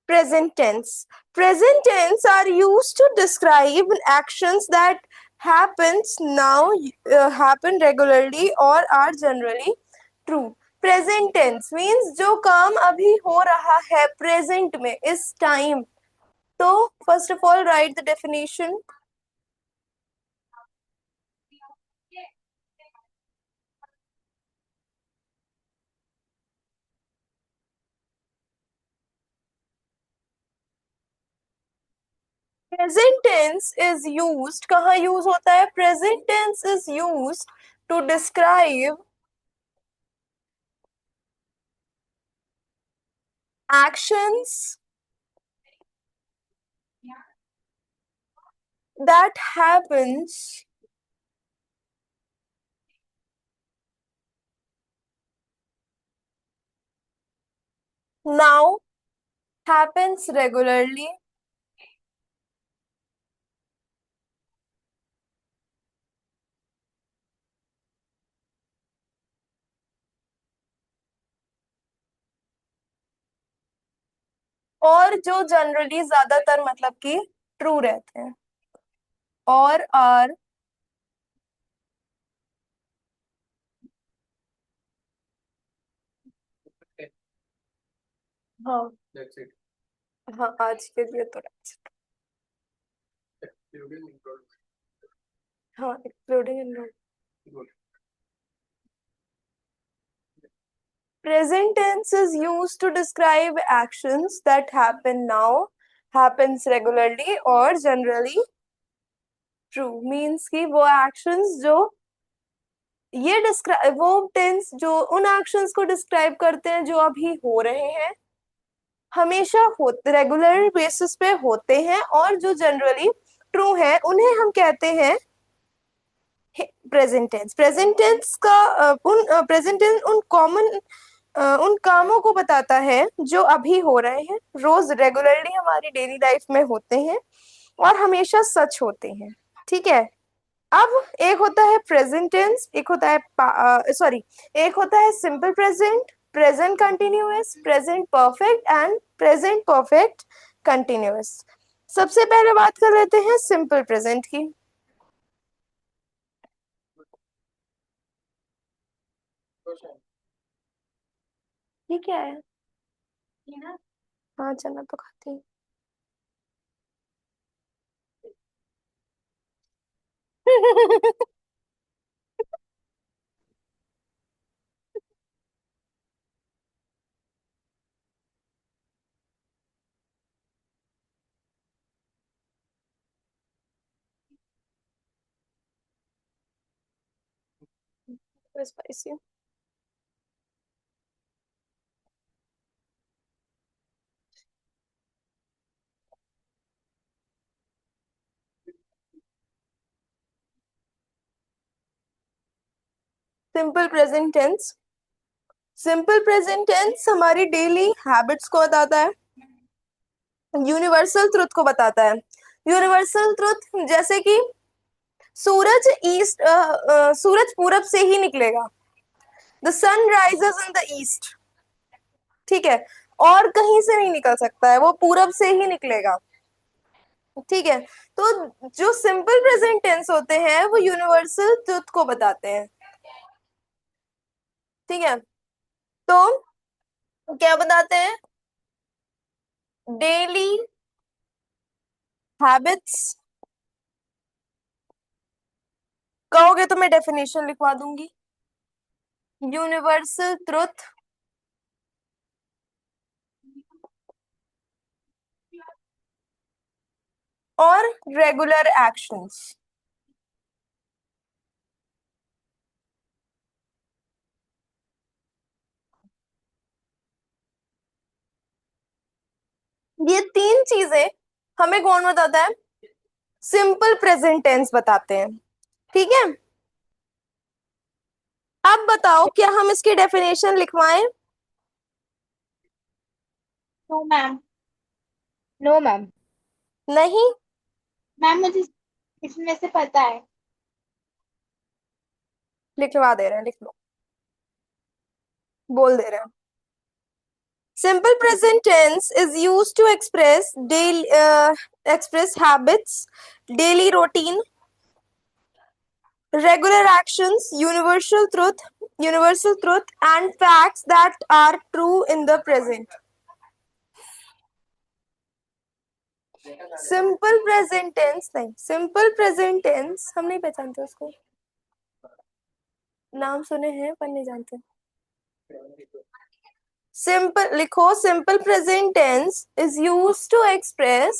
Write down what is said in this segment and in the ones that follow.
Present tense. Present tense are used to describe actions that happens now, happen regularly or are generally true. Present tense means जो काम अभी हो रहा है present में, इस time. तो first of all write the definition. Present tense is used, कहाँ use होता है? Present tense is used to describe actions that happens now, happens regularly और जो जनरली ज्यादातर मतलब कि ट्रू रहते हैं और आर हाँ हाँ आज के लिए तो हाँ एक्सक्लूडिंग इनरोल. Present tense is used to describe actions that happen now, happens regularly or generally true. Means कि वो actions जो ये डिस्क्राइब, वो टेंस जो उन एक्शंस को डिस्क्राइब करते हैं जो अभी हो रहे हैं, हमेशा हो रेगुलर बेसिस पे होते हैं और जो जनरली ट्रू है, उन्हें हम कहते हैं प्रेजेंट टेंस. प्रेजेंट टेंस का उन प्रेजेंट टेंस उन कॉमन उन कामों को बताता है जो अभी हो रहे हैं, रोज रेगुलरली हमारी डेली लाइफ में होते हैं और हमेशा सच होते हैं. ठीक है. अब एक होता है प्रेजेंट टेंस, एक होता है सॉरी, एक होता है simple present, present continuous, present perfect and present perfect continuous. सबसे पहले बात कर लेते हैं सिंपल प्रेजेंट की. ये क्या है? हाँ चना तो खाती हूँ. Spicy. Simple present tense. Simple present tense हमारी डेली हैबिट्स को बताता है, यूनिवर्सल ट्रुथ को बताता है. यूनिवर्सल ट्रुथ जैसे कि सूरज ईस्ट सूरज पूरब से ही निकलेगा. The sun rises in the east. ठीक है. और कहीं से नहीं निकल सकता है, वो पूरब से ही निकलेगा. ठीक है. तो जो सिंपल प्रेजेंट टेंस होते हैं वो यूनिवर्सल ट्रुथ को बताते हैं. ठीक है. तो क्या बताते हैं? Daily habits. कहोगे तो मैं डेफिनेशन लिखवा दूंगी. यूनिवर्सल ट्रुथ और रेगुलर एक्शंस. ये तीन चीजें हमें कौन बताता है? सिंपल प्रेजेंट टेंस बताते हैं. ठीक है. अब बताओ क्या हम इसकी डेफिनेशन लिखवाएं? No ma'am, no ma'am. नहीं. मैम मुझे इसमें से पता है। लिखवा दे रहे हैं, लिख लो. बोल दे रहे हैं. Simple present tense is used to express daily express habits, daily routine, regular actions, universal truth, and facts that are true in the present. Simple present tense नहीं, सिंपल प्रेजेंट टेंस हम नहीं पहचानते उसको, नाम सुने हैं पर नहीं जानते। सिंपल लिखो, simple present tense is used to express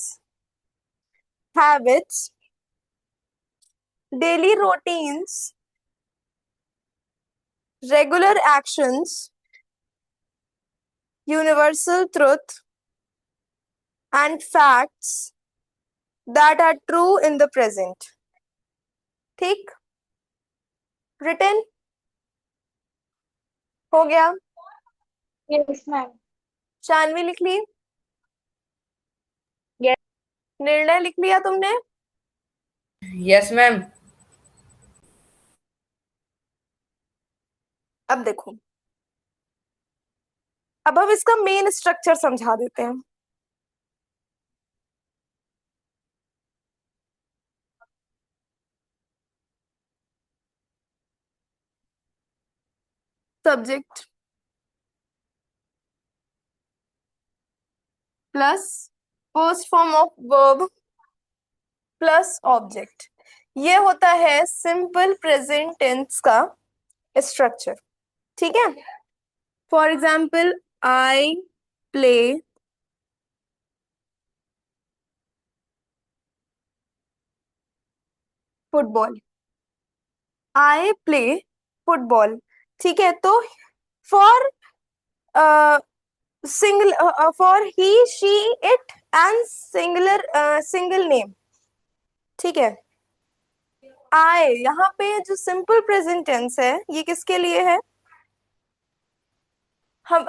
habits, daily routines, regular actions, universal truth, and facts that are true in the present. ठीक, written हो गया। Yes ma'am. शानवी लिख ली? यस। निर्णय लिख लिया तुमने? Yes ma'am. अब देखो, अब हम इसका मेन स्ट्रक्चर समझा देते हैं। Subject plus first form of verb plus object, ये होता है सिंपल प्रेजेंट टेंस का स्ट्रक्चर। ठीक है, for example I play football, I play football. ठीक है, तो for single, for he she it and singular single name. ठीक है, आई यहाँ पे जो सिंपल प्रेजेंट टेंस है ये किसके लिए है? हम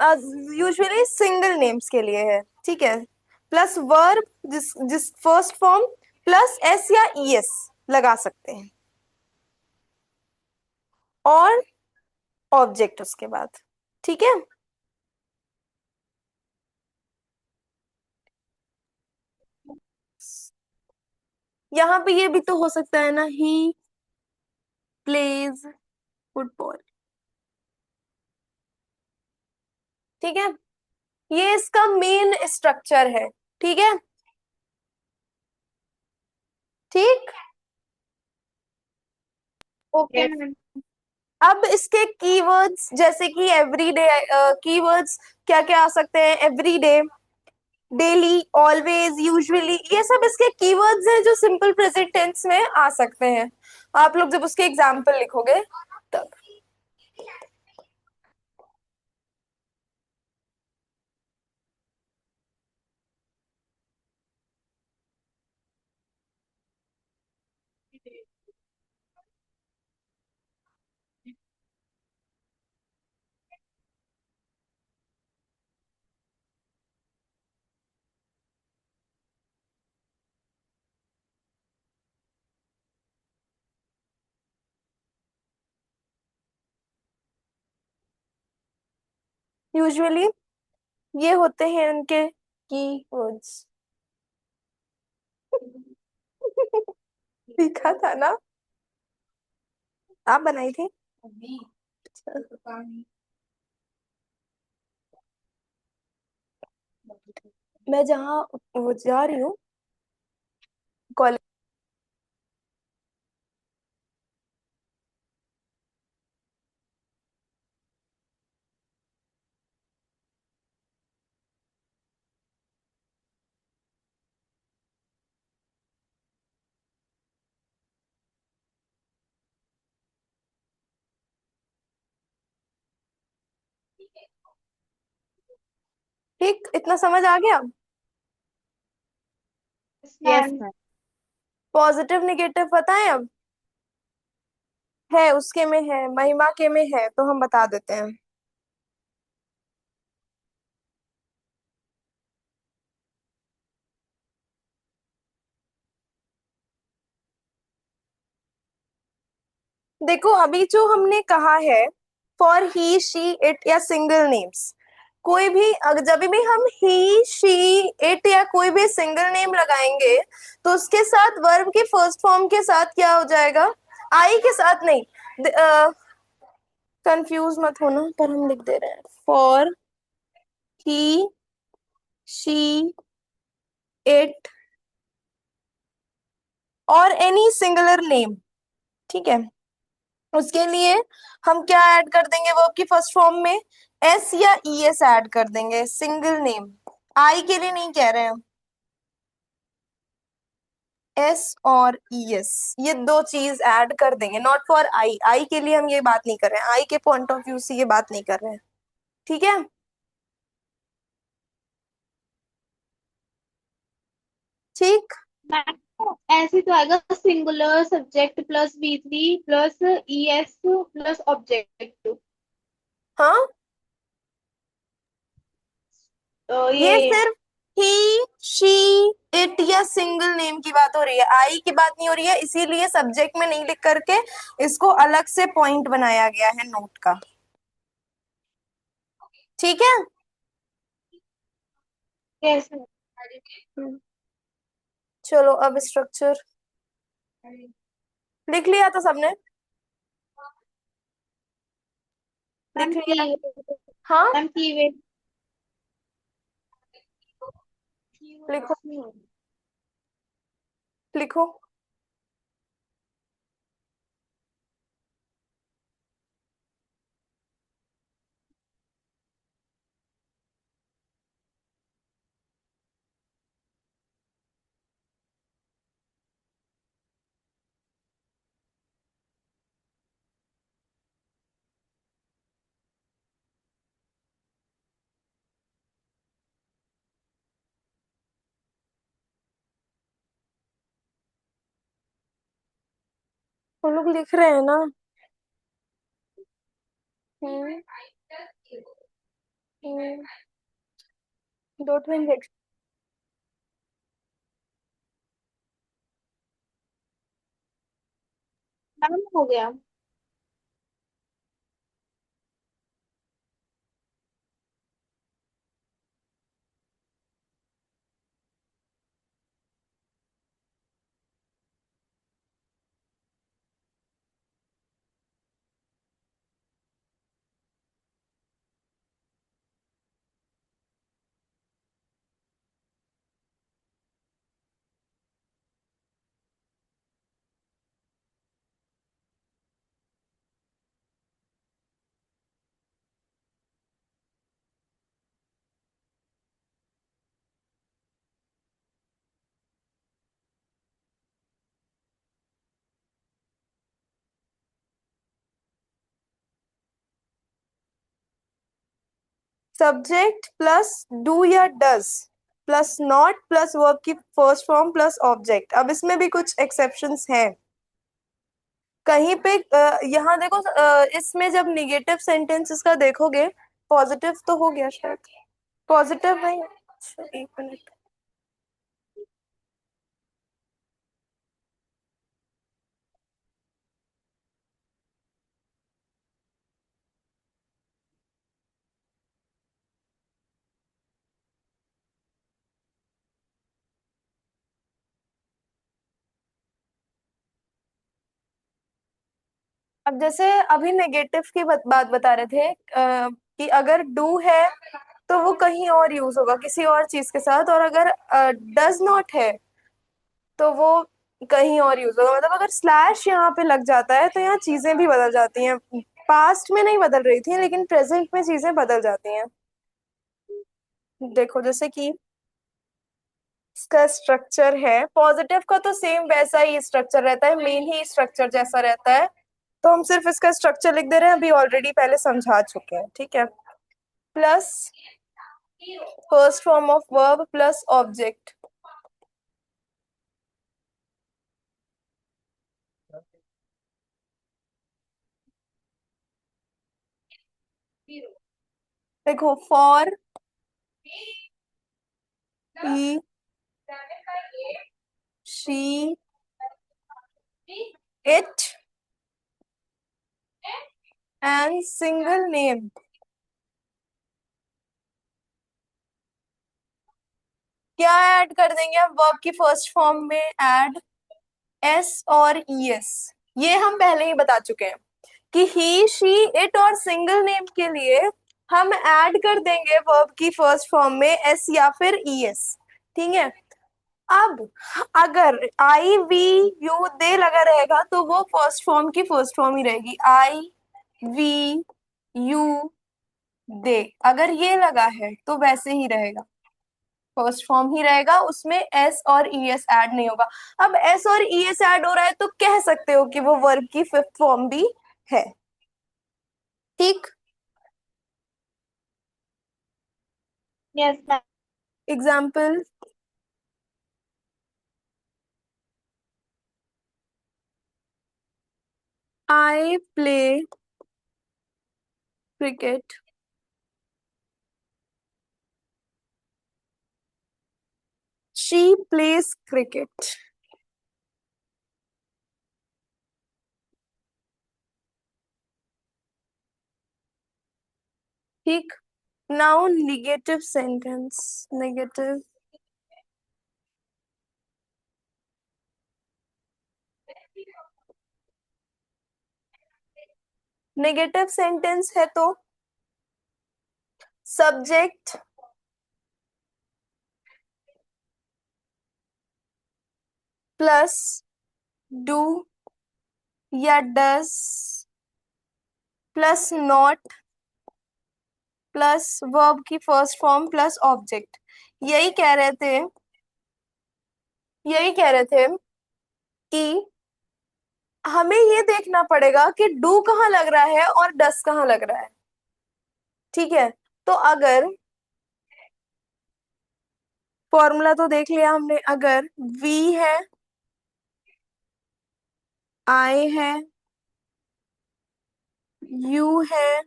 यूजुअली सिंगल नेम्स के लिए है। ठीक है, प्लस वर्ब जिस जिस फर्स्ट फॉर्म प्लस एस या ईएस लगा सकते हैं, और ऑब्जेक्ट उसके बाद। ठीक है, यहाँ पे ये भी तो हो सकता है ना, ही प्लेज फुटबॉल। ठीक है, ये इसका मेन स्ट्रक्चर है। ठीक है, ठीक। Okay ma'am. अब इसके कीवर्ड्स जैसे कि एवरीडे, कीवर्ड्स क्या क्या आ सकते हैं? एवरीडे, डेली, ऑलवेज, यूजुअली, ये सब इसके कीवर्ड्स हैं जो सिंपल प्रेजेंट टेंस में आ सकते हैं। आप लोग जब उसके एग्जाम्पल लिखोगे तब। यूजुअली ये होते हैं उनके कीवर्ड्स। सीखा था ना, आप बनाई थी? मैं जहाँ वो जा रही हूँ कॉलेज। ठीक, इतना समझ आ गया? Yes yes ma'am. Ma'am. Positive negative पता है अब? है, उसके में है, महिमा के में है, तो हम बता देते हैं। देखो, अभी जो हमने कहा है फॉर ही शी इट या सिंगल नेम्स, कोई भी जब भी हम ही शी इट या कोई भी सिंगल नेम लगाएंगे तो उसके साथ वर्ब की फर्स्ट फॉर्म के साथ क्या हो जाएगा? आई के साथ नहीं। कंफ्यूज मत होना, पर हम लिख दे रहे हैं फॉर ही शी इट और एनी सिंगुलर नेम। ठीक है, उसके लिए हम क्या ऐड कर देंगे वर्ब की फर्स्ट फॉर्म में? एस या ई एस ऐड कर देंगे, सिंगल नेम। आई के लिए नहीं कह रहे हैं हम। एस और ई एस, ये दो चीज ऐड कर देंगे, नॉट फॉर आई। आई के लिए हम ये बात नहीं कर रहे हैं, आई के पॉइंट ऑफ व्यू से ये बात नहीं कर रहे हैं। ठीक है, ठीक। मैम ऐसे तो आएगा singular subject plus we three plus E S plus object. हाँ, तो ये ये सिर्फ ही शी इट या सिंगल नेम की बात हो रही है, आई की बात नहीं हो रही है, इसीलिए सब्जेक्ट में नहीं लिख करके इसको अलग से पॉइंट बनाया गया है नोट का। ठीक है। कैसे? हम्म, चलो अब स्ट्रक्चर लिख लिया तो सबने? मैम लिख लिया? की हाँ, मैम की वे लिखो लिखो। तुम लोग लिख रहे हैं ना? हम्म, हम्म, 2 मिनट। मैम हो गया। सब्जेक्ट प्लस डू या does plus not plus verb की फर्स्ट फॉर्म प्लस ऑब्जेक्ट। अब इसमें भी कुछ एक्सेप्शंस हैं कहीं पे। यहाँ देखो, इसमें जब निगेटिव सेंटेंसेस का देखोगे, पॉजिटिव तो हो गया शायद, पॉजिटिव नहीं। अच्छा, 1 मिनट। अब जैसे अभी नेगेटिव की बात बता रहे थे, कि अगर डू है तो वो कहीं और यूज होगा किसी और चीज के साथ, और अगर डज नॉट है तो वो कहीं और यूज होगा। मतलब अगर स्लैश यहाँ पे लग जाता है तो यहाँ चीजें भी बदल जाती हैं। पास्ट में नहीं बदल रही थी, लेकिन प्रेजेंट में चीजें बदल जाती हैं। देखो जैसे कि इसका स्ट्रक्चर है, पॉजिटिव का तो सेम वैसा ही स्ट्रक्चर रहता है, मेन ही स्ट्रक्चर जैसा रहता है। तो हम सिर्फ इसका स्ट्रक्चर लिख दे रहे हैं, अभी ऑलरेडी पहले समझा चुके हैं। ठीक है, plus first form of verb plus object. देखो for he she it and single name क्या ऐड कर देंगे हम वर्ब की फर्स्ट फॉर्म में? ऐड एस और ईएस। ये हम पहले ही बता चुके हैं कि ही शी इट और सिंगल नेम के लिए हम ऐड कर देंगे वर्ब की फर्स्ट फॉर्म में एस या फिर ईएस। ठीक है। अब अगर आई वी यू दे लगा रहेगा तो वो फर्स्ट फॉर्म की फर्स्ट फॉर्म ही रहेगी, आई वी यू दे। अगर ये लगा है तो वैसे ही रहेगा, फर्स्ट फॉर्म ही रहेगा, उसमें एस और ईएस ऐड नहीं होगा। अब एस और ईएस ऐड हो रहा है तो कह सकते हो कि वो वर्ब की फिफ्थ फॉर्म भी है। ठीक। Yes ma'am. Example, I play cricket, she plays cricket. ठीक। Now negative sentence, negative negative sentence है तो सब्जेक्ट प्लस डू या does plus not plus verb की फर्स्ट फॉर्म प्लस ऑब्जेक्ट। यही कह रहे थे, यही कह रहे थे कि हमें ये देखना पड़ेगा कि डू कहाँ लग रहा है और डस कहाँ लग रहा है। ठीक है। तो अगर फॉर्मूला तो देख लिया हमने, अगर वी है, आई है, यू है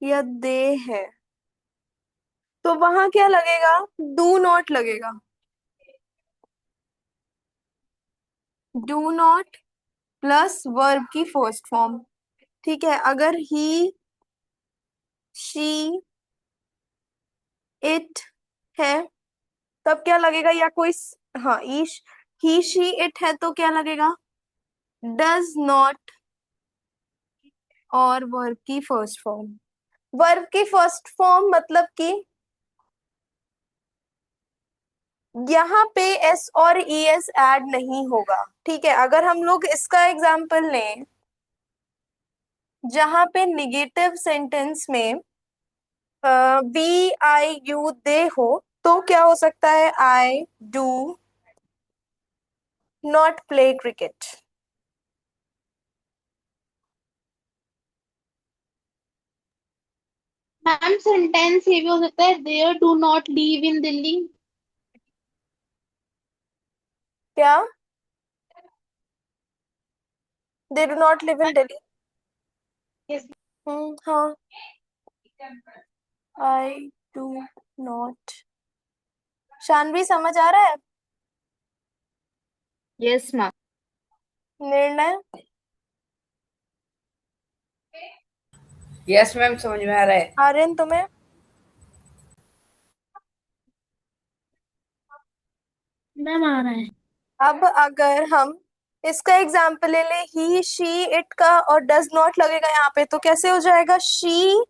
या दे है, तो वहां क्या लगेगा? डू नॉट लगेगा। डू नॉट प्लस वर्ब की फर्स्ट फॉर्म। ठीक है। अगर ही शी इट है तब क्या लगेगा? या कोई हाँ, ईश ही शी इट है तो क्या लगेगा? डज नॉट और वर्ब की फर्स्ट फॉर्म। वर्ब की फर्स्ट फॉर्म मतलब कि यहाँ पे एस और ई एस ऐड नहीं होगा। ठीक है। अगर हम लोग इसका एग्जाम्पल लें जहां पे निगेटिव सेंटेंस में वी आई यू दे हो, तो क्या हो सकता है? I do not play cricket. Ma'am sentence ये भी हो सकता है, there do not live in Delhi. क्या? They do not live in Delhi. Yes. हाँ। I do not. शानवी समझ आ रहा है yes ma'am. Nirnay? Yes ma'am, समझ में आ रहा है। आर्यन तुम्हें? मैम आ रहा है। अब अगर हम इसका एग्जाम्पल ले ले, ही शी इट का और डज नॉट लगेगा यहाँ पे, तो कैसे हो जाएगा? She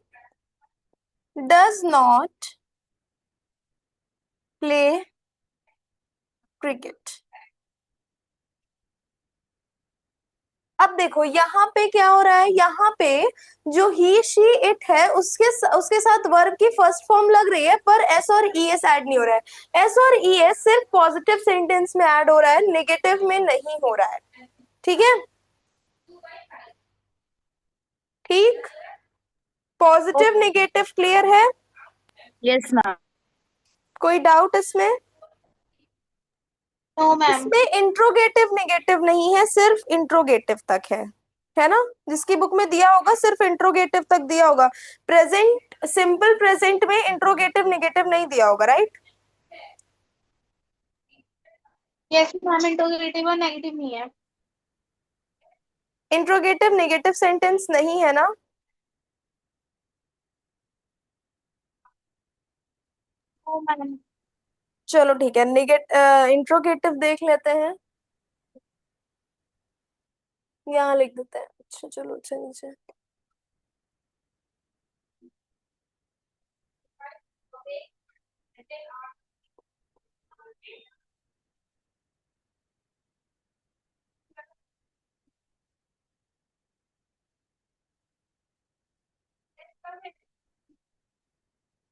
does not play cricket. अब देखो यहाँ पे क्या हो रहा है, यहाँ पे जो ही शी इट है उसके साथ वर्ब की फर्स्ट फॉर्म लग रही है, पर एस और ई एस ऐड नहीं हो रहा है। एस और ई एस सिर्फ पॉजिटिव सेंटेंस में ऐड हो रहा है, नेगेटिव में नहीं हो रहा है। ठीक है। ठीक। पॉजिटिव नेगेटिव क्लियर है? Yes ma'am. कोई डाउट इसमें? No ma'am. इसमें इंट्रोगेटिव नेगेटिव नहीं है, सिर्फ इंट्रोगेटिव तक है ना? जिसकी बुक में दिया होगा सिर्फ इंट्रोगेटिव तक दिया होगा। प्रेजेंट, सिंपल प्रेजेंट में इंट्रोगेटिव नेगेटिव नहीं दिया होगा, राइट? यस मैम, इंट्रोगेटिव और नेगेटिव नहीं है। इंट्रोगेटिव नेगेटिव सेंटेंस नहीं है ना? No ma'am. चलो ठीक है, इंट्रोगेटिव देख लेते हैं। यहाँ लिख देते हैं। अच्छा चलो, अच्छा नीचे।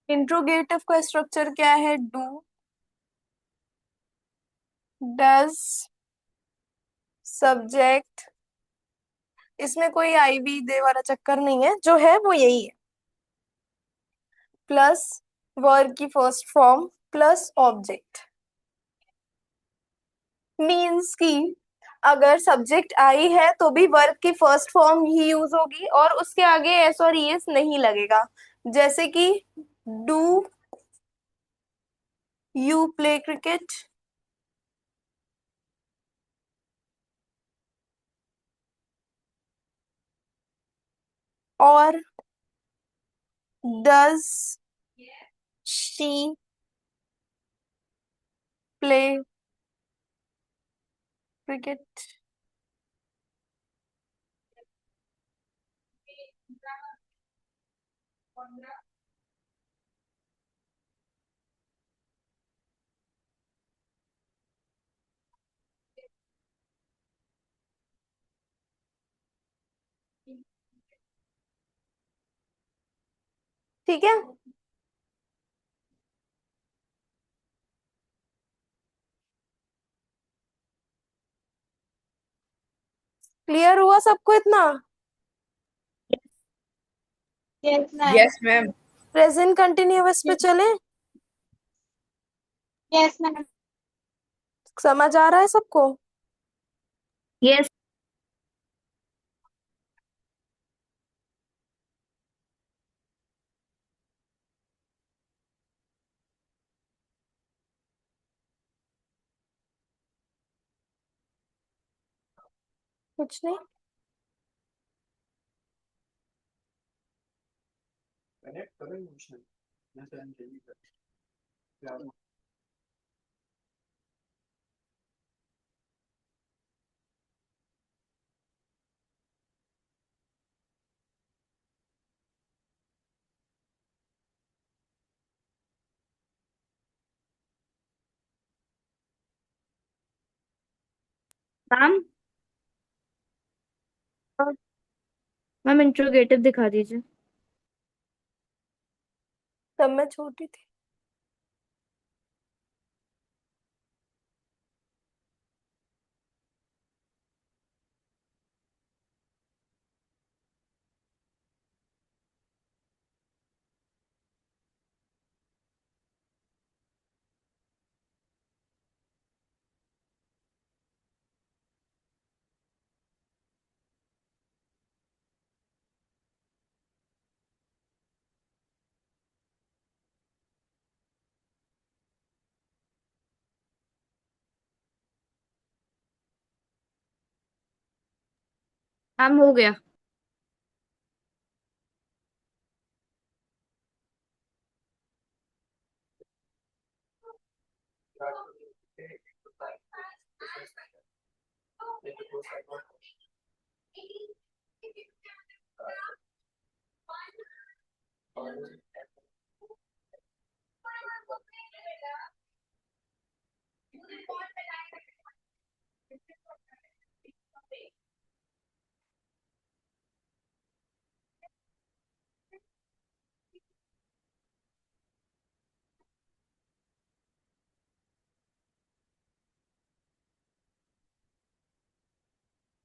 इंट्रोगेटिव का स्ट्रक्चर क्या है? डू, डज, सब्जेक्ट, इसमें कोई आई वी दे वाला चक्कर नहीं है, जो है वो यही है, प्लस वर्ब की first form plus object. Means कि अगर सब्जेक्ट आई है तो भी वर्ब की फर्स्ट फॉर्म ही यूज होगी और उसके आगे एस और ईएस नहीं लगेगा। जैसे कि डू यू प्ले क्रिकेट, और डज शी प्ले क्रिकेट। ठीक है, क्लियर हुआ सबको इतना? Yes ma'am. Yes ma'am. Present continuous पे चले? Yes ma'am. समझ आ रहा है सबको? यस कुछ नहीं। मैम। मैम इंट्रोगेटिव दिखा दीजिए। तब मैं छोटी थी। मैम हो गया।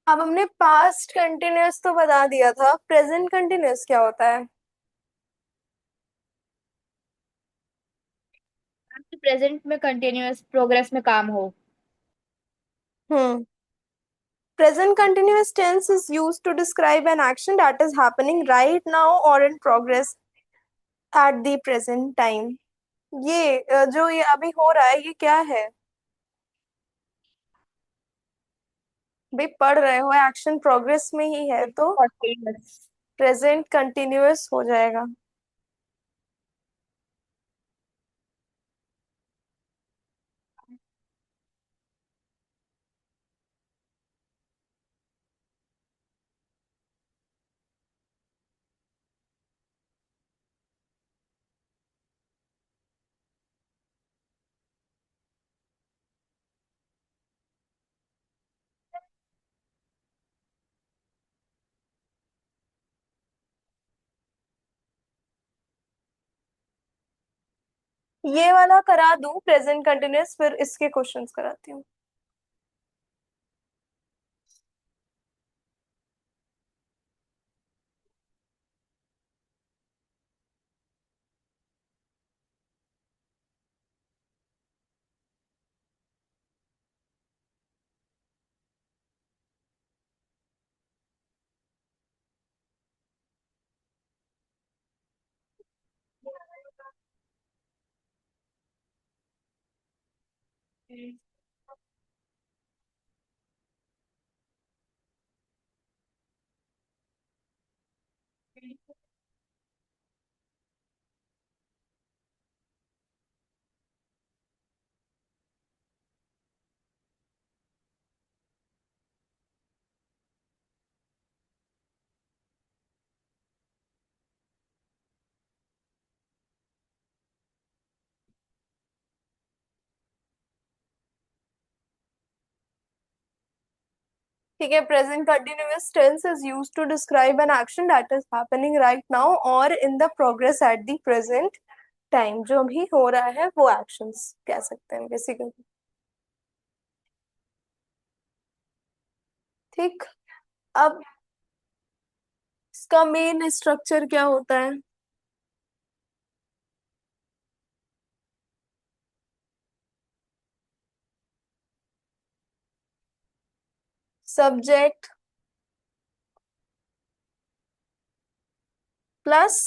अब हमने पास्ट कंटिन्यूअस तो बता दिया था, प्रेजेंट कंटिन्यूअस क्या होता है? प्रेजेंट में कंटिन्यूअस प्रोग्रेस में काम हो। हम्म। Present continuous tense is used to describe an action that is happening right now or in progress at the present time. ये जो ये अभी हो रहा है, ये क्या है? भाई पढ़ रहे हो, एक्शन प्रोग्रेस में ही है तो कंटिन्यूअस। प्रेजेंट कंटिन्यूअस हो जाएगा। ये वाला करा दूं प्रेजेंट कंटिन्यूअस, फिर इसके क्वेश्चंस कराती हूँ। ठीक है, present continuous tense is used to describe an action that is happening right now और in the progress at the present time. जो भी हो रहा है वो एक्शंस कह सकते हैं बेसिकली। ठीक। अब इसका मेन स्ट्रक्चर क्या होता है? Subject plus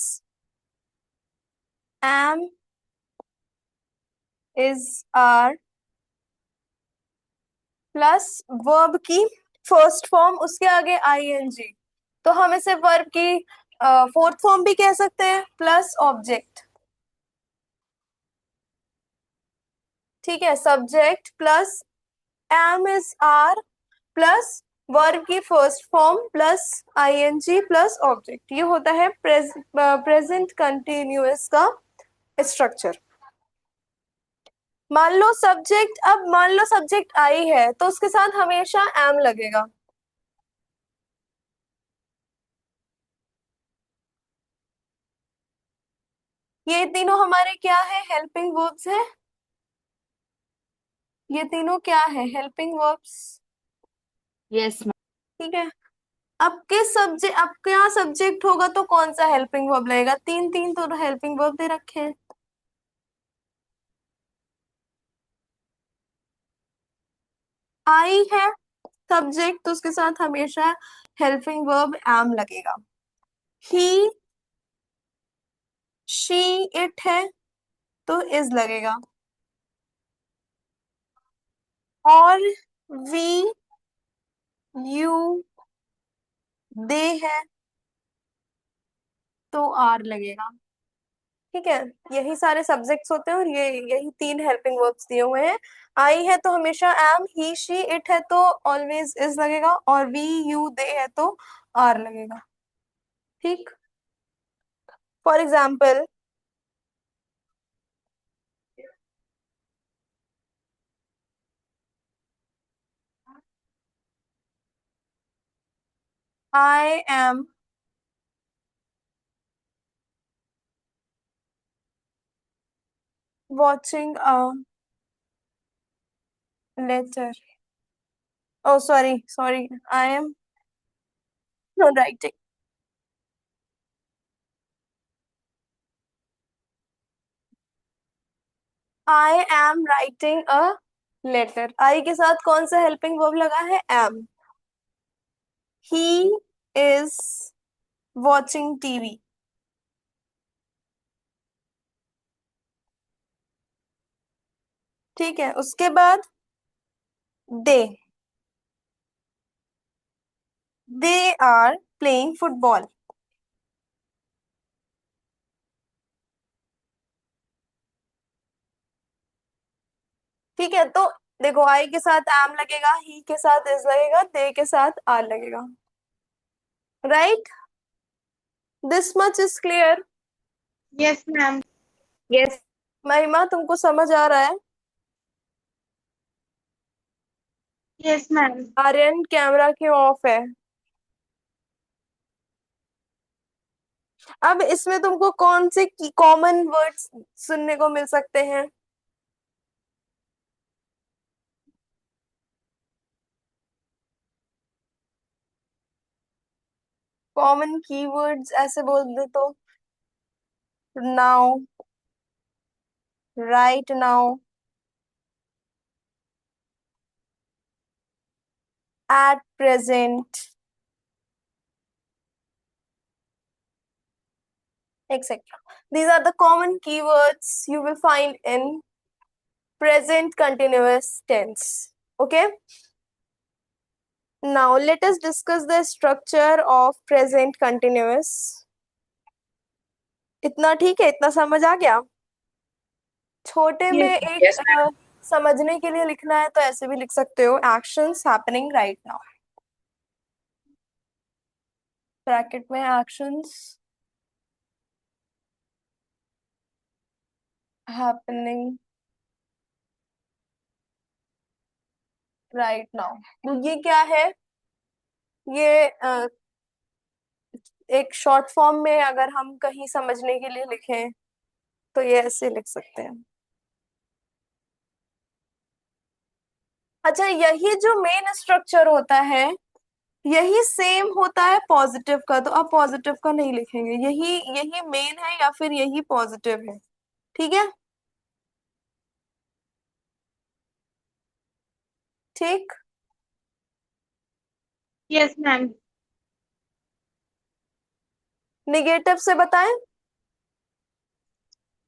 am is are plus verb की फर्स्ट फॉर्म, उसके आगे आईएनजी। तो हम इसे वर्ब की फोर्थ फॉर्म भी कह सकते हैं, प्लस ऑब्जेक्ट। ठीक है, subject plus am is are plus verb की first form plus ING plus object. ये होता है प्रेजेंट कंटिन्यूअस का स्ट्रक्चर। मान लो सब्जेक्ट आई है तो उसके साथ हमेशा एम लगेगा। ये तीनों हमारे क्या है? हेल्पिंग वर्ब्स है। ये तीनों क्या है? Helping verbs. Yes ma'am. ठीक है। अब क्या सब्जेक्ट होगा तो कौन सा हेल्पिंग वर्ब लगेगा? तीन तीन तो हेल्पिंग वर्ब दे रखे हैं। आई है सब्जेक्ट तो उसके साथ हमेशा हेल्पिंग वर्ब एम लगेगा। ही शी इट है तो इज लगेगा। और वी यू दे है तो आर लगेगा। ठीक है, यही सारे सब्जेक्ट्स होते हैं और ये यही तीन हेल्पिंग वर्ब्स दिए हुए हैं। आई है तो हमेशा एम, ही शी इट है तो ऑलवेज इज लगेगा, और वी यू दे है तो आर लगेगा। ठीक। For example, I am watching a letter. Oh sorry sorry, I am writing. I am writing a letter. I के साथ कौन सा हेल्पिंग वर्ब लगा है? Am. He is watching TV. ठीक है, उसके बाद they they are playing football. ठीक है, तो देखो आई के साथ एम लगेगा, ही के साथ इज लगेगा, दे के साथ आर लगेगा। Right, this much is clear. Yes ma'am. Yes. Mahima तुमको समझ आ रहा है? Yes ma'am. आर्यन कैमरा क्यों ऑफ है? अब इसमें तुमको कौन से कॉमन वर्ड्स सुनने को मिल सकते हैं? कॉमन कीवर्ड्स ऐसे बोल दे तो, now, right now, at present, etc. These are the common keywords you will find in present continuous tense. Okay. Now let us discuss the structure of present continuous. इतना ठीक है? इतना समझ आ गया? छोटे में Yes. एक यस मैम। समझने के लिए लिखना है तो ऐसे भी लिख सकते हो, actions happening right now, bracket में एक्शंस हैपनिंग राइट नाउ। तो ये क्या है? ये एक शॉर्ट फॉर्म में अगर हम कहीं समझने के लिए लिखें तो ये ऐसे लिख सकते हैं। अच्छा, यही जो मेन स्ट्रक्चर होता है यही सेम होता है पॉजिटिव का, तो अब पॉजिटिव का नहीं लिखेंगे, यही यही मेन है या फिर यही पॉजिटिव है। ठीक है? ठीक। Yes, ma'am. निगेटिव से बताएं?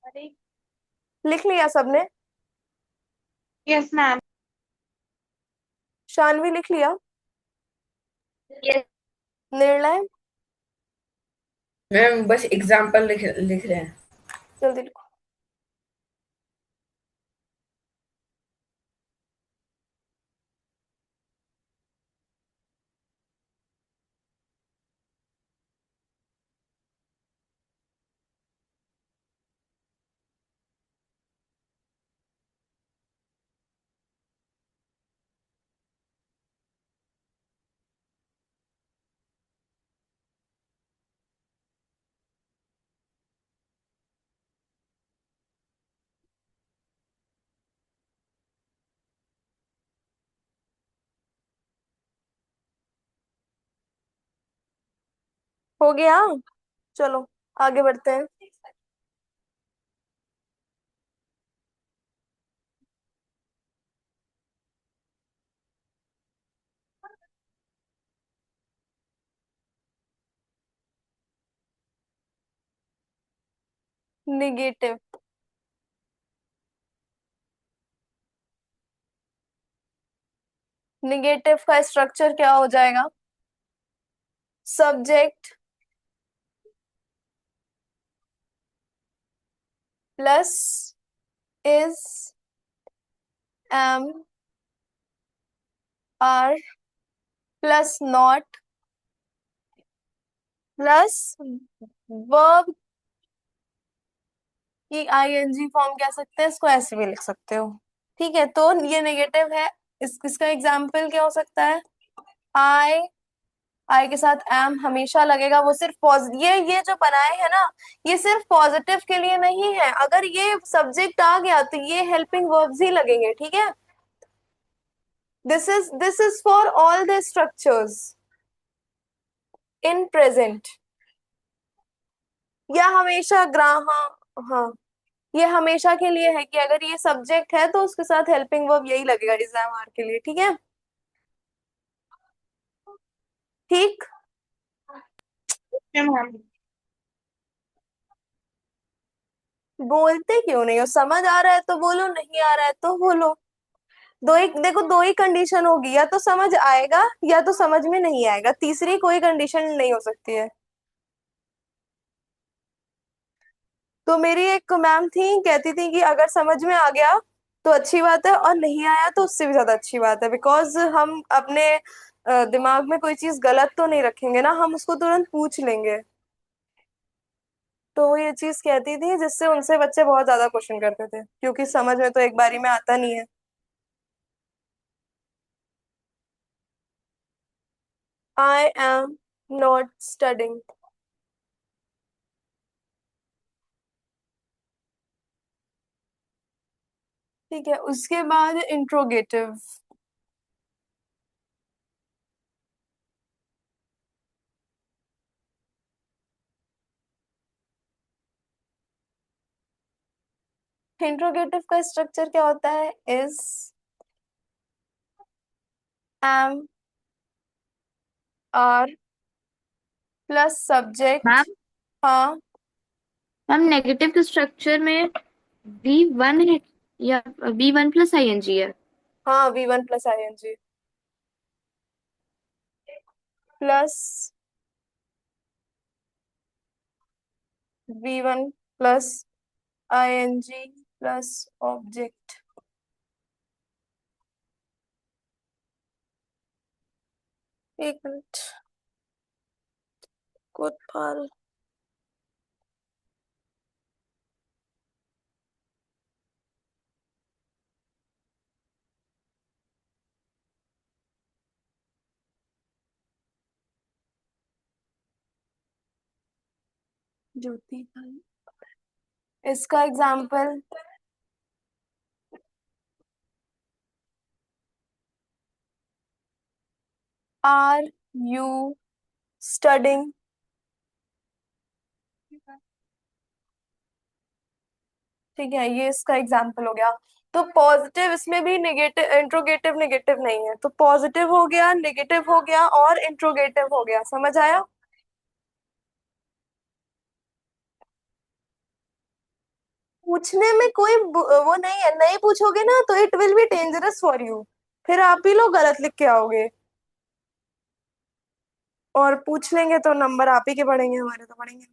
अरे, लिख लिया सबने? yes, ma'am. शानवी लिख लिया? यस निर्णय? मैम बस एग्जाम्पल लिख रहे हैं। जल्दी लिखो। हो गया? चलो आगे बढ़ते हैं। निगेटिव। निगेटिव का स्ट्रक्चर क्या हो जाएगा? Subject plus is, am, are plus not plus verb की आईएनजी फॉर्म कह सकते हैं, इसको ऐसे भी लिख सकते हो। ठीक है, तो ये नेगेटिव है। इसका एग्जाम्पल क्या हो सकता है? आई, आई के साथ एम हमेशा लगेगा, वो सिर्फ पॉजिटिव, ये जो बनाए हैं ना, ये सिर्फ पॉजिटिव के लिए नहीं है। अगर ये सब्जेक्ट आ गया तो ये हेल्पिंग वर्ब्स ही लगेंगे। ठीक है? This is for all the structures in present. या हमेशा हाँ, हाँ, ये हमेशा के लिए है कि अगर ये सब्जेक्ट है तो उसके साथ हेल्पिंग वर्ब यही लगेगा एग्जाम आर के लिए। ठीक है? ठीक। Okay, ma'am. बोलते क्यों नहीं हो? समझ आ रहा है तो बोलो, नहीं आ रहा है तो बोलो। दो ही देखो, दो ही कंडीशन होगी, या तो समझ आएगा या तो समझ में नहीं आएगा, तीसरी कोई कंडीशन नहीं हो सकती है। तो मेरी एक मैम थी, कहती थी कि अगर समझ में आ गया तो अच्छी बात है, और नहीं आया तो उससे भी ज्यादा अच्छी बात है, बिकॉज हम अपने दिमाग में कोई चीज गलत तो नहीं रखेंगे ना, हम उसको तुरंत पूछ लेंगे। तो वो ये चीज कहती थी, जिससे उनसे बच्चे बहुत ज्यादा क्वेश्चन करते थे, क्योंकि समझ में तो एक बारी में आता नहीं है। I am not studying. ठीक है, उसके बाद इंट्रोगेटिव। इंट्रोगेटिव का स्ट्रक्चर क्या होता है? Is, am, are plus subject. Ma'am हाँ। मैम नेगेटिव के स्ट्रक्चर में V1 है या V1 प्लस ING है? हाँ, V1 + ING plus V1 + ING plus object. एक मिनट, कोतवाल। ज्योति भाई, इसका एग्जाम्पल आर यू स्टडिंग। ठीक है, ये इसका एग्जाम्पल हो गया। तो पॉजिटिव, इसमें भी नेगेटिव, इंट्रोगेटिव नेगेटिव नहीं है, तो पॉजिटिव हो गया, नेगेटिव हो गया और इंट्रोगेटिव हो गया। समझ आया? पूछने में कोई वो नहीं है, नहीं पूछोगे ना तो it will be dangerous for you. फिर आप ही लोग गलत लिख के आओगे, और पूछ लेंगे तो नंबर आप ही के पड़ेंगे, हमारे तो पड़ेंगे।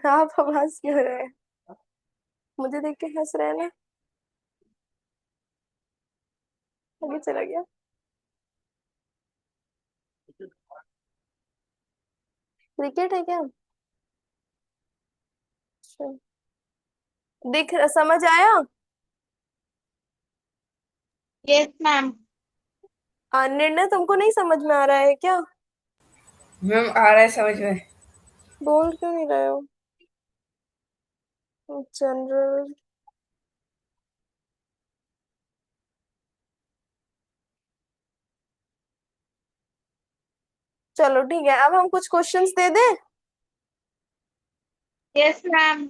आप आवाज क्यों रहे हैं? मुझे देख के हंस रहे हैं ना? आगे चला गया। क्रिकेट है क्या? अच्छा। दिख, समझ आया? Yes ma'am. निर्णय तुमको नहीं समझ में आ रहा है क्या? मैम आ रहा है समझ में। बोल क्यों नहीं रहे हो? जनरल। चलो ठीक है, अब हम कुछ क्वेश्चंस दे दें। Yes ma'am.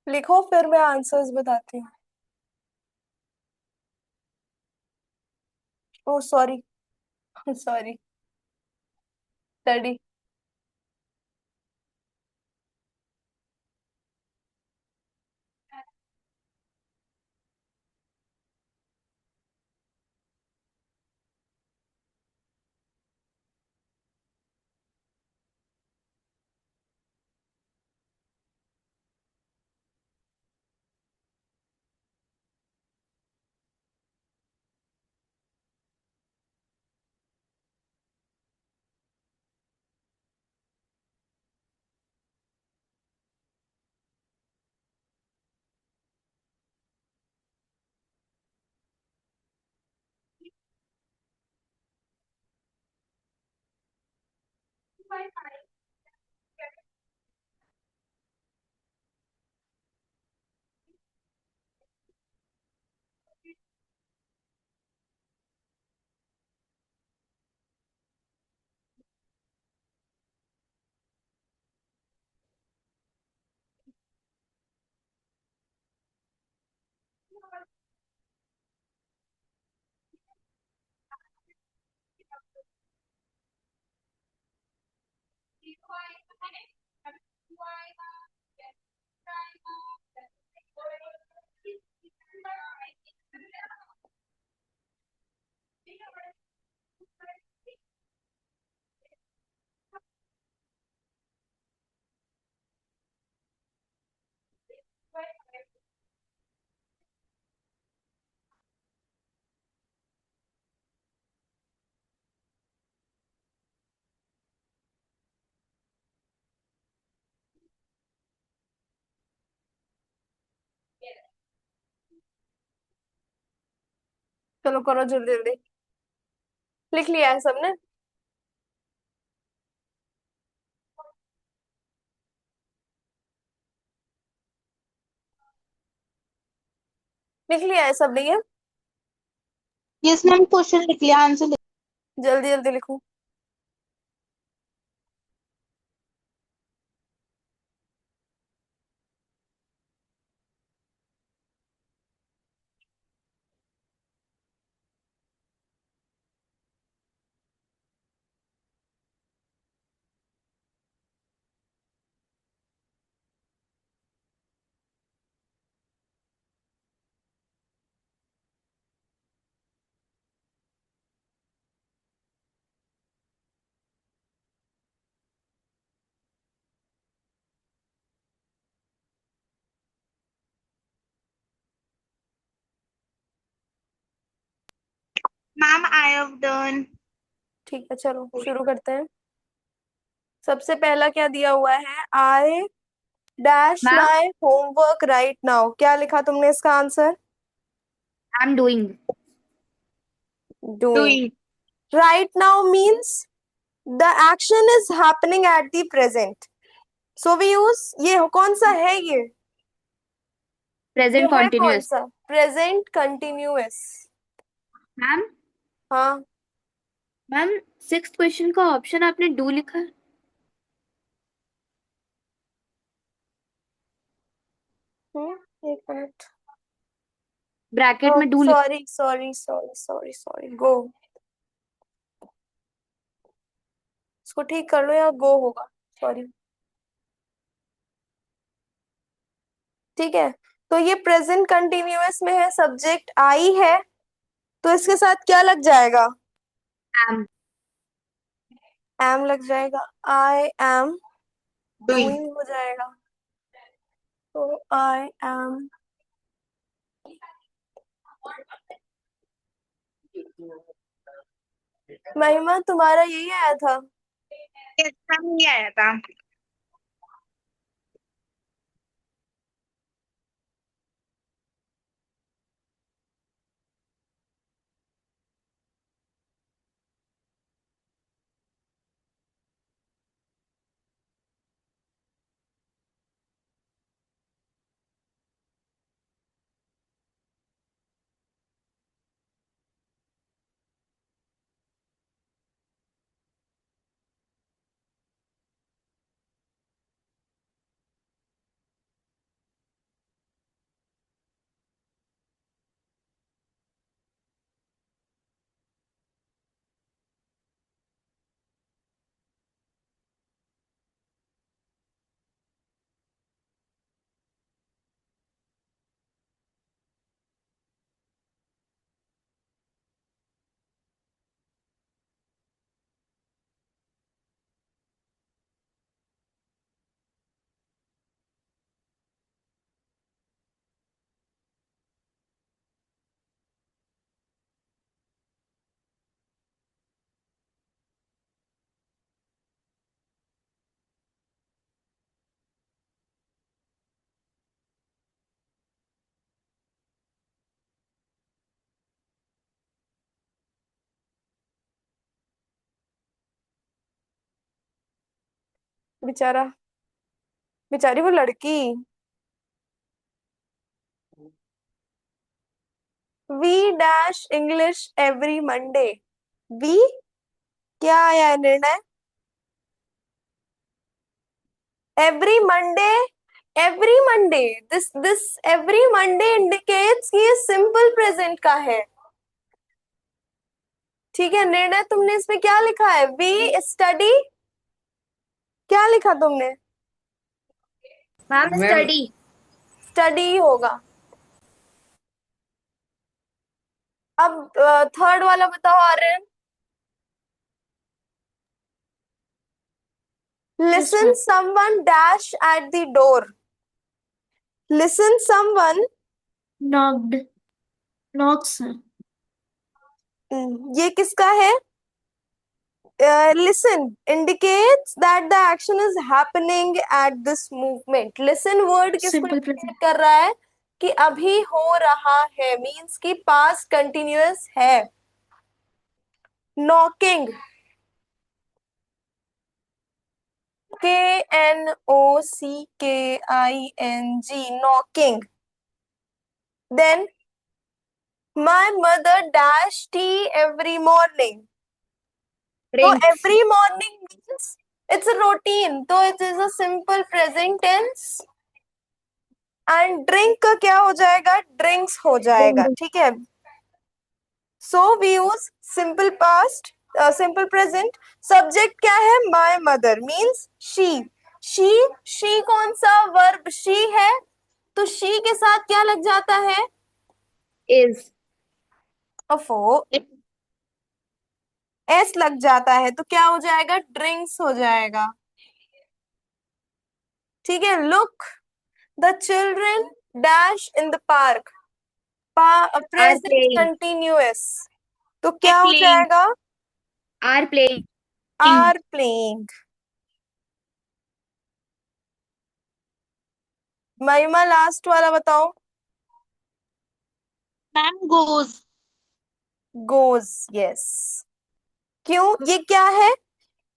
लिखो, फिर मैं आंसर्स बताती हूँ। ओ सॉरी, सॉरी। स्टडी। चलो करो जल्दी जल्दी। लिख लिया है सबने? लिख लिया है सबने ये? यस मैम, क्वेश्चन लिख लिया, आंसर लिख। जल्दी जल्दी लिखो। Ma'am I have done. ठीक है चलो शुरू करते हैं। सबसे पहला क्या दिया हुआ है? I dash ma'am, my homework right now. क्या लिखा तुमने इसका answer? I am doing. Doing. Doing. Right now means the action is happening at the present, so we use ये। कौन सा है ये? ये प्रेजेंट है कौन कॉन्टिन्यूअस। सा? Present continuous. मैम, हाँ। मैम, सिक्स्थ क्वेश्चन का ऑप्शन आपने डू लिखा है। एक मिनट। ब्रैकेट में डू लिखा। Sorry sorry sorry sorry sorry, go. इसको ठीक कर लो या गो होगा। सॉरी। ठीक है। तो ये प्रेजेंट कंटिन्यूअस में है, सब्जेक्ट आई है, तो इसके साथ क्या लग जाएगा? एम। एम लग जाएगा। आई एम डूइंग। डूइंग हो जाएगा। तो आई एम। महिमा तुम्हारा यही आया था? यस मैम, ये आया था। बेचारा, बेचारी वो लड़की। We dash English every Monday. We, क्या आया है निर्णय? Every Monday, every Monday, this every Monday indicates कि ये सिंपल प्रेजेंट का है। ठीक है, निर्णय तुमने इसमें क्या लिखा है? वी स्टडी, क्या लिखा तुमने? Ma'am ma'am study. स्टडी होगा। अब थर्ड वाला बताओ Aryan. Yes, listen ma'am. Someone dash at the door. Listen someone, Knocked. Knocks. ये किसका है? Listen indicates that the action is happening at this movement. Listen word किसको Simple indicate present. कर रहा है? कि अभी हो रहा है, means कि past continuous है। knocking, KNOCKING, knocking. Then my mother dash tea every morning. तो Drinks. every morning means it's a routine, तो it is a simple present tense। And drink का क्या हो जाएगा? ड्रिंक्स हो जाएगा। Drink. ठीक है, so we use simple past, simple present. Subject क्या है? My mother means she. She कौन सा वर्ब शी है? तो शी के साथ क्या लग जाता है? Is. अफो, एस लग जाता है, तो क्या हो जाएगा? ड्रिंक्स हो जाएगा। ठीक है, look the children dash in the park. Are present playing. Continuous, तो क्या Are हो playing. जाएगा? Are playing. Are playing. Mahima last वाला बताओ। Ma'am goes. Goes, yes. क्यों, ये क्या है?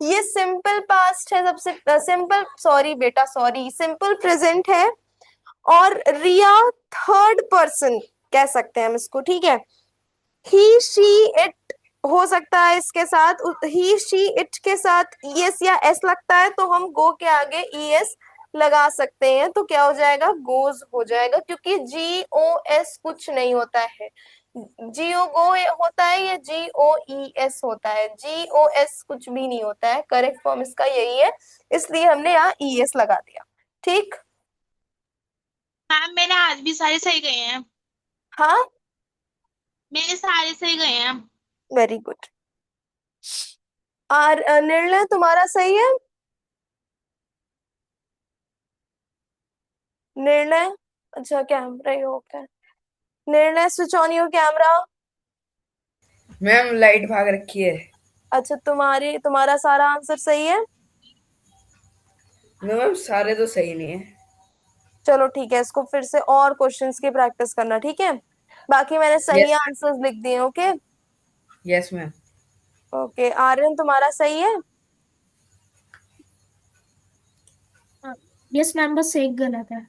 ये सिंपल पास्ट है, सबसे सिंपल, सॉरी बेटा सॉरी, सिंपल प्रेजेंट है। और रिया थर्ड पर्सन कह सकते हैं हम इसको। ठीक है, ही शी इट हो सकता है इसके साथ, ही शी इट के साथ ईएस या एस लगता है तो हम गो के आगे ईएस लगा सकते हैं, तो क्या हो जाएगा? गोज हो जाएगा, क्योंकि जी ओ एस कुछ नहीं होता है। जीओ गो होता है या जी ओ ई एस होता है, जी ओ एस कुछ भी नहीं होता है। करेक्ट फॉर्म इसका यही है, इसलिए हमने यहाँ ई एस लगा दिया। ठीक, मैम मेरे आज भी सारे सही गए हैं। हाँ, मेरे सारे सही गए हैं। Very good. और निर्णय तुम्हारा सही है? निर्णय, अच्छा कैमरा ही हो क्या? निर्णय switch on your camera. Ma'am light भाग रखी है। अच्छा, तुम्हारा सारा आंसर सही है? नो मैम, सारे तो सही नहीं है। चलो ठीक है, इसको फिर से और क्वेश्चंस की प्रैक्टिस करना। ठीक है, बाकी मैंने सही यस आंसर्स लिख दिए। Okay, yes ma'am. Okay Aryan तुम्हारा सही है? यस मैम, बस एक गलत है।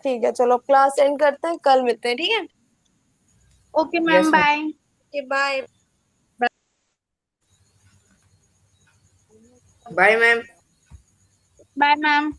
ठीक है, चलो क्लास एंड करते हैं, कल मिलते हैं। ठीक है, okay ma'am, yes ma'am. Bye. Bye. Bye ma'am. Bye ma'am.